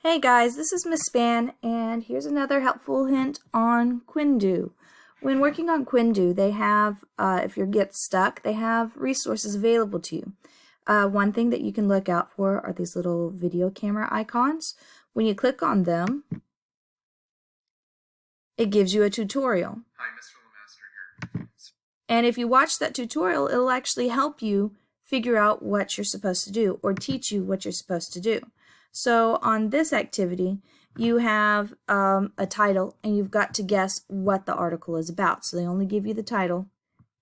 Hey guys, this is Miss Span, and here's another helpful hint on Quindew. When working on Quindew, they have, if you get stuck, they have resources available to you. One thing that you can look out for are these little video camera icons. When you click on them, it gives you a tutorial. Hi, Mr. Lemaster here. And if you watch that tutorial, it'll actually help you figure out what you're supposed to do or teach you what you're supposed to do. So on this activity, you have a title and you've got to guess what the article is about. So they only give you the title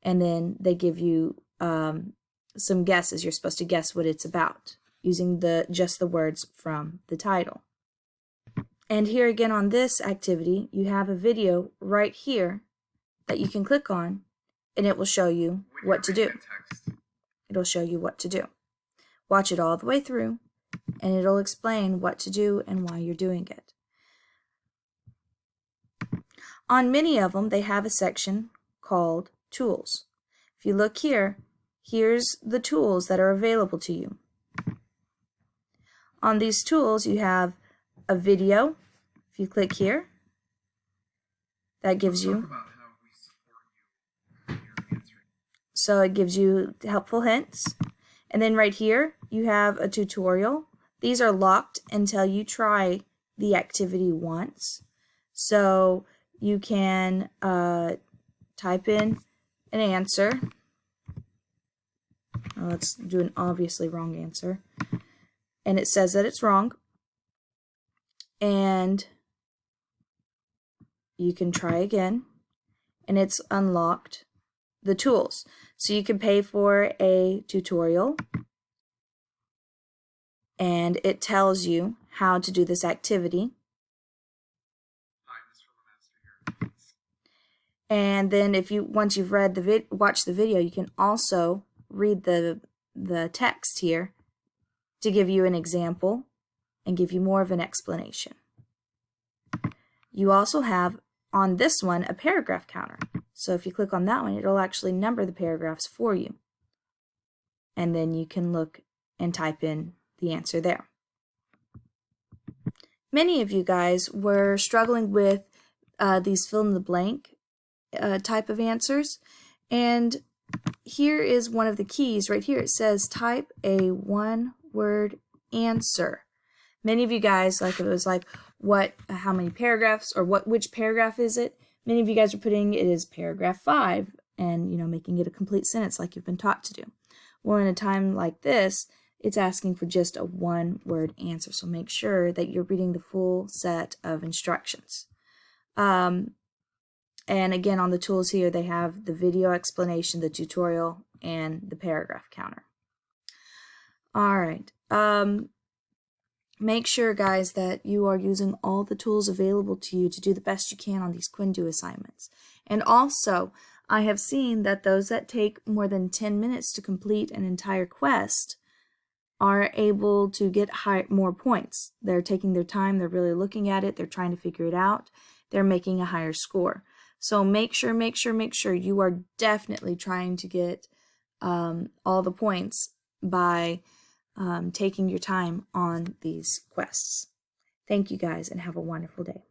and then they give you some guesses. You're supposed to guess what it's about using just the words from the title. And here again on this activity, you have a video right here that you can click on and it will show you what to do. It'll show you what to do. Watch it all the way through and it'll explain what to do and why you're doing it. On many of them, they have a section called Tools. If you look here, here's the tools that are available to you. On these tools, you have a video. If you click here, that gives you. So it gives you helpful hints. And then right here, you have a tutorial. These are locked until you try the activity once. So you can type in an answer. Let's do an obviously wrong answer. And it says that it's wrong. And you can try again. And it's unlocked the tools. So you can pay for a tutorial and it tells you how to do this activity. Hi, Mr. Lemaster here. And then if you once you've read watched the video, you can also read the text here to give you an example and give you more of an explanation. You also have on this one a paragraph counter. So if you click on that one, it'll actually number the paragraphs for you. And then you can look and type in the answer there. Many of you guys were struggling with these fill in the blank type of answers. And here is one of the keys right here. It says type a one-word answer. Many of you guys, like it was like, how many paragraphs or which paragraph is it? Many of you guys are putting it as paragraph 5 and, making it a complete sentence like you've been taught to do. Well, in a time like this, it's asking for just a one-word answer. So make sure that you're reading the full set of instructions. And again, on the tools here, they have the video explanation, the tutorial, and the paragraph counter. All right. Make sure, guys, that you are using all the tools available to you to do the best you can on these Quindew assignments. And also, I have seen that those that take more than 10 minutes to complete an entire quest are able to get more points. They're taking their time, they're really looking at it, they're trying to figure it out, they're making a higher score. So make sure you are definitely trying to get all the points by taking your time on these quests. Thank you guys and have a wonderful day.